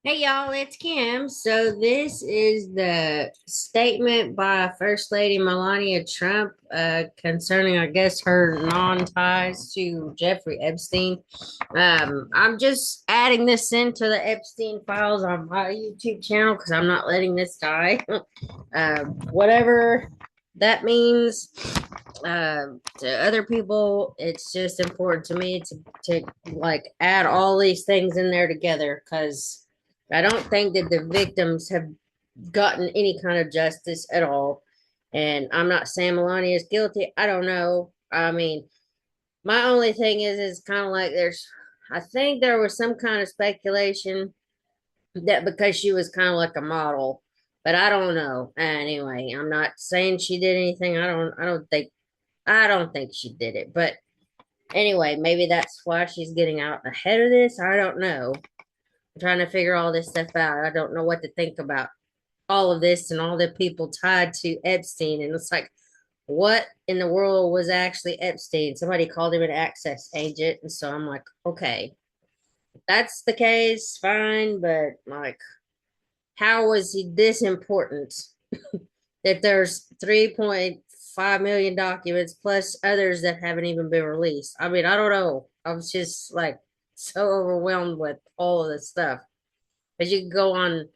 Hey y'all, it's Kim. So this is the statement by First Lady Melania Trump concerning, I guess, her non-ties to Jeffrey Epstein. I'm just adding this into the Epstein files on my YouTube channel because I'm not letting this die. Whatever that means to other people, it's just important to me to like add all these things in there together because I don't think that the victims have gotten any kind of justice at all. And I'm not saying Melania is guilty. I don't know. I mean, my only thing is kind of like I think there was some kind of speculation that because she was kind of like a model, but I don't know. Anyway, I'm not saying she did anything. I don't think she did it. But anyway, maybe that's why she's getting out ahead of this. I don't know. I'm trying to figure all this stuff out. I don't know what to think about all of this and all the people tied to Epstein. And it's like, what in the world was actually Epstein? Somebody called him an access agent. And so I'm like, okay, if that's the case, fine. But like, how was he this important that there's 3.5 million documents plus others that haven't even been released? I mean, I don't know. I was just like so overwhelmed with all of this stuff. Because you can go on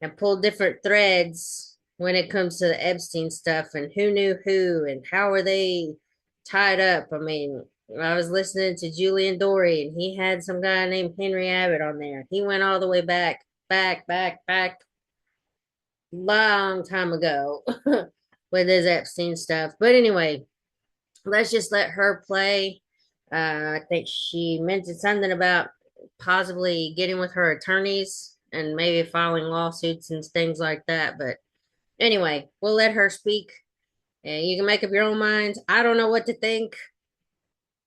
and pull different threads when it comes to the Epstein stuff and who knew who and how are they tied up. I mean, I was listening to Julian Dory and he had some guy named Henry Abbott on there. He went all the way back, long time ago with his Epstein stuff. But anyway, let's just let her play. I think she mentioned something about possibly getting with her attorneys and maybe filing lawsuits and things like that. But anyway, we'll let her speak and you can make up your own minds. I don't know what to think.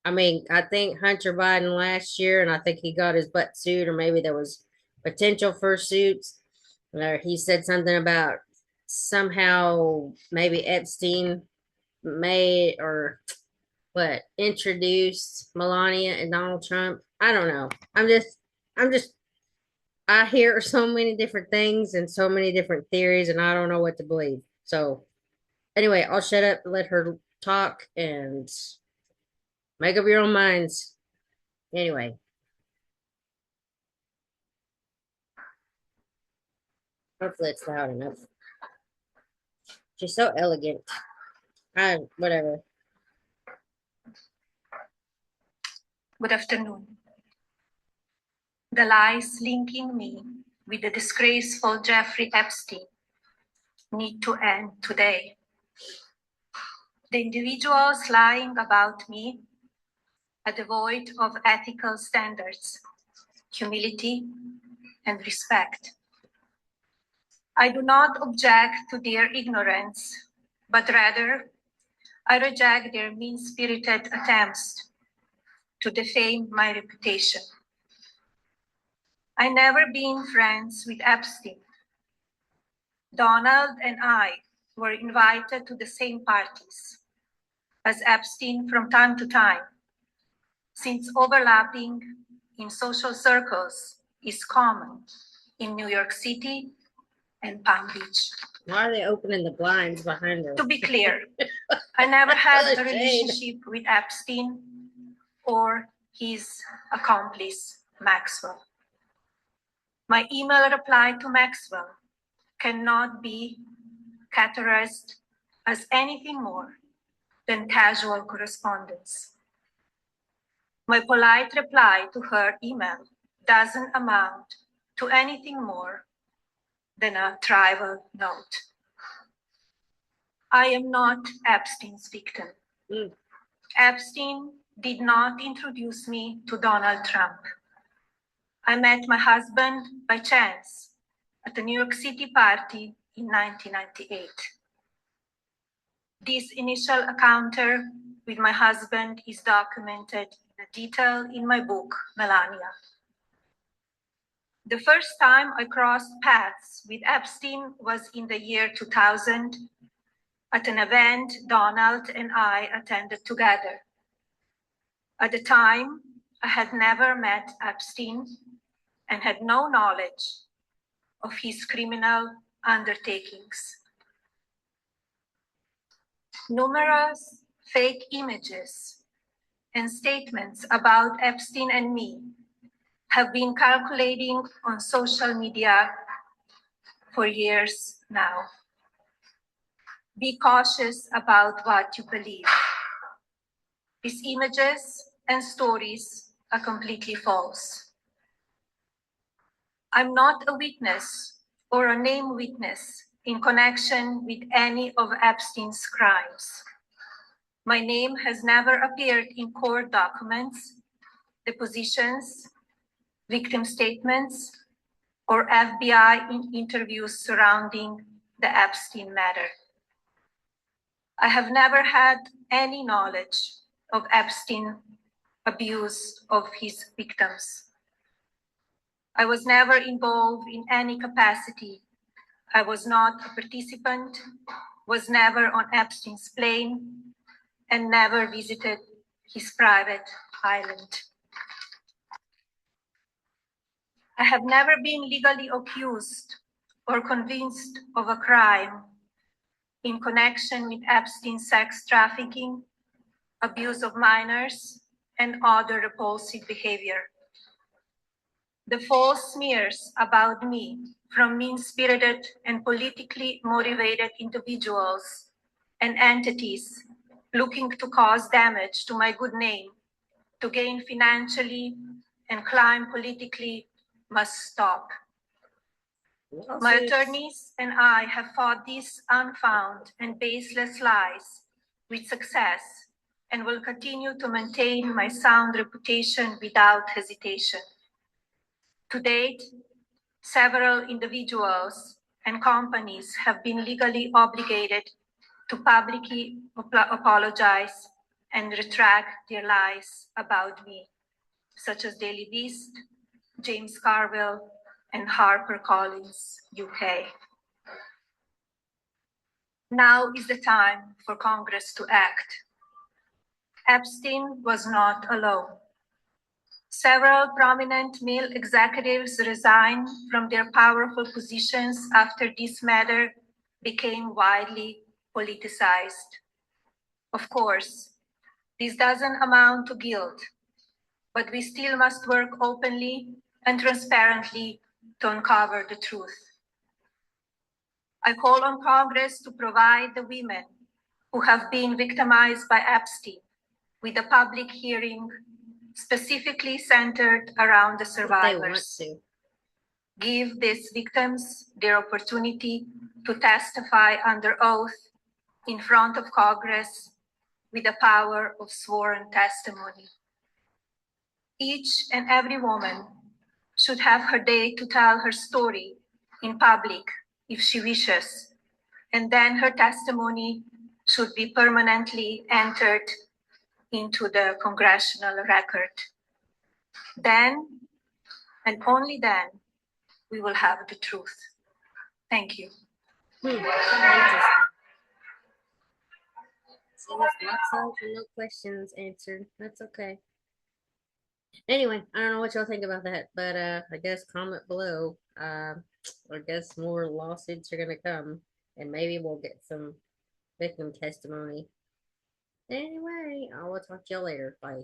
I mean, I think Hunter Biden last year, and I think he got his butt sued, or maybe there was potential for suits. Or he said something about somehow maybe Epstein made or what introduced Melania and Donald Trump. I don't know. I'm just, I hear so many different things and so many different theories, and I don't know what to believe. So, anyway, I'll shut up and let her talk and make up your own minds. Anyway, hopefully it's loud enough. She's so elegant. Whatever. Good afternoon. The lies linking me with the disgraceful Jeffrey Epstein need to end today. The individuals lying about me are devoid of ethical standards, humility, and respect. I do not object to their ignorance, but rather I reject their mean-spirited attempts to defame my reputation. I never been friends with Epstein. Donald and I were invited to the same parties as Epstein from time to time, since overlapping in social circles is common in New York City and Palm Beach. Why are they opening the blinds behind her? To be clear, I never had a relationship with Epstein or his accomplice, Maxwell. My email reply to Maxwell cannot be categorized as anything more than casual correspondence. My polite reply to her email doesn't amount to anything more than a trivial note. I am not Epstein's victim. Epstein did not introduce me to Donald Trump. I met my husband by chance at a New York City party in 1998. This initial encounter with my husband is documented in detail in my book, Melania. The first time I crossed paths with Epstein was in the year 2000 at an event Donald and I attended together. At the time, I had never met Epstein and had no knowledge of his criminal undertakings. Numerous fake images and statements about Epstein and me have been circulating on social media for years now. Be cautious about what you believe. These images and stories are completely false. I'm not a witness or a named witness in connection with any of Epstein's crimes. My name has never appeared in court documents, depositions, victim statements, or FBI interviews surrounding the Epstein matter. I have never had any knowledge of Epstein abuse of his victims. I was never involved in any capacity. I was not a participant, was never on Epstein's plane, and never visited his private island. I have never been legally accused or convinced of a crime in connection with Epstein's sex trafficking, abuse of minors, and other repulsive behavior. The false smears about me from mean-spirited and politically motivated individuals and entities looking to cause damage to my good name, to gain financially and climb politically, must stop. My attorneys and I have fought these unfounded and baseless lies with success and will continue to maintain my sound reputation without hesitation. To date, several individuals and companies have been legally obligated to publicly apologize and retract their lies about me, such as Daily Beast, James Carville, and HarperCollins UK. Now is the time for Congress to act. Epstein was not alone. Several prominent male executives resigned from their powerful positions after this matter became widely politicized. Of course, this doesn't amount to guilt, but we still must work openly and transparently to uncover the truth. I call on Congress to provide the women who have been victimized by Epstein with a public hearing specifically centered around the survivors. Give these victims their opportunity to testify under oath in front of Congress with the power of sworn testimony. Each and every woman should have her day to tell her story in public if she wishes, and then her testimony should be permanently entered into the congressional record. Then, and only then, we will have the truth. Thank you. So Maxwell, no questions answered. That's okay. Anyway, I don't know what y'all think about that, but I guess comment below. I guess more lawsuits are gonna come, and maybe we'll get some victim testimony. Anyway, I will talk to y'all later. Bye.